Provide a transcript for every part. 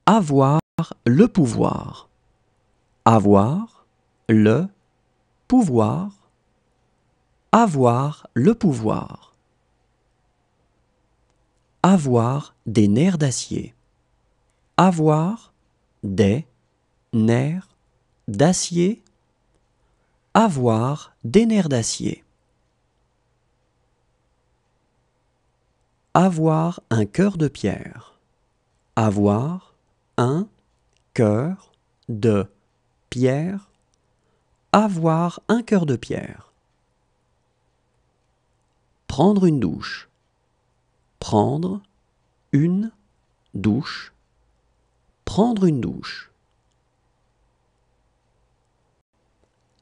Avoir le pouvoir. Avoir le pouvoir. Avoir le pouvoir. Avoir des nerfs d'acier. Avoir des nerfs d'acier. Avoir des nerfs d'acier. Avoir un cœur de pierre. Avoir un cœur de pierre. Avoir un cœur de pierre. Prendre une douche. Prendre une douche. Prendre une douche.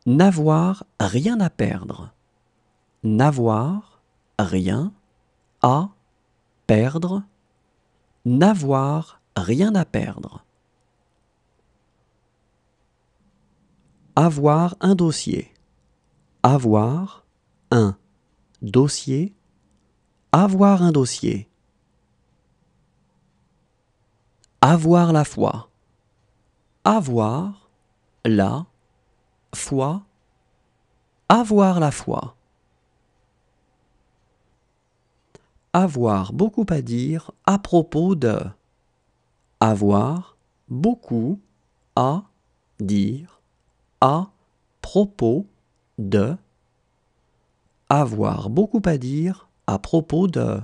N'avoir rien à perdre. N'avoir rien à perdre. N'avoir rien à perdre. Avoir un dossier. Avoir un dossier. Avoir un dossier. Avoir la foi. Avoir la foi. Avoir la foi. Avoir beaucoup à dire à propos de. Avoir beaucoup à dire à propos de. Avoir beaucoup à dire à propos de.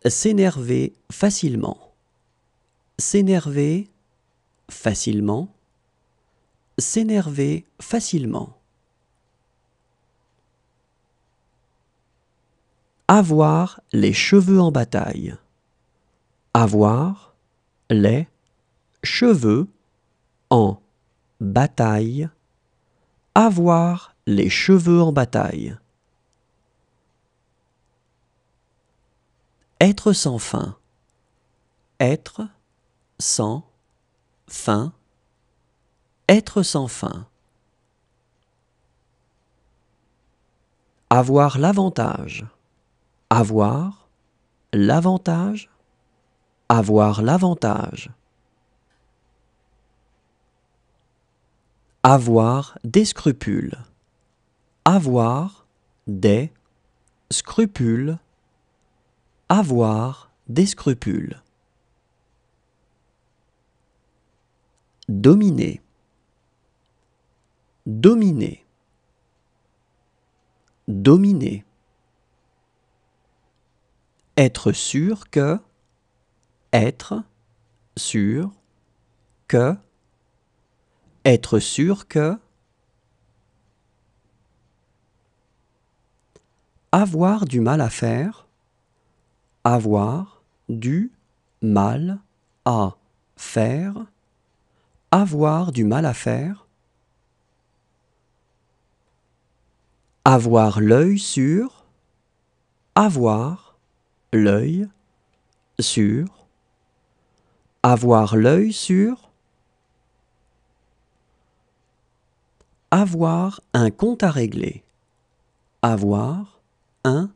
S'énerver facilement. S'énerver facilement. S'énerver facilement. Avoir les cheveux en bataille. Avoir les cheveux en bataille. Avoir les cheveux en bataille. Être sans fin. Être sans fin. Être sans fin. Avoir l'avantage. Avoir l'avantage. Avoir l'avantage. Avoir des scrupules. Avoir des scrupules. Avoir des scrupules. Dominer. Dominer. Dominer. Être sûr que. Être sûr que. Être sûr que. Avoir du mal à faire. Avoir du mal à faire. Avoir du mal à faire. Avoir l'œil sur. Avoir l'œil sur. Avoir l'œil sur. Avoir un compte à régler. Avoir un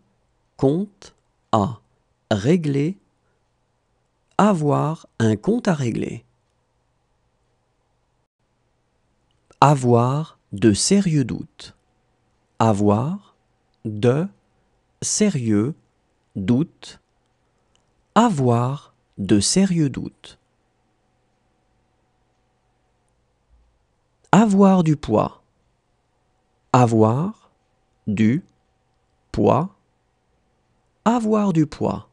compte à régler. Avoir un compte à régler. Avoir de sérieux doutes. Avoir de sérieux doutes. Avoir de sérieux doutes. Avoir du poids. Avoir du poids. Avoir du poids.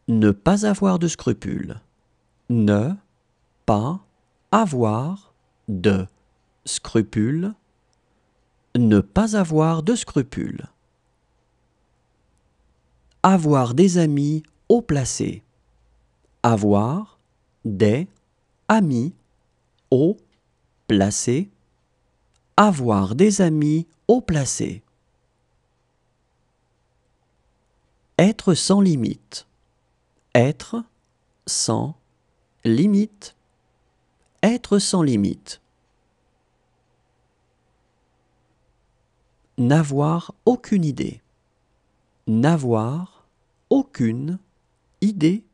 Ne pas avoir de scrupules. Ne pas avoir de scrupules. Ne pas avoir de scrupules. Avoir des amis haut placés. Avoir des amis haut placés. Avoir des amis haut placés. Être sans limite. Être sans limite. Être sans limite. N'avoir aucune idée. N'avoir aucune idée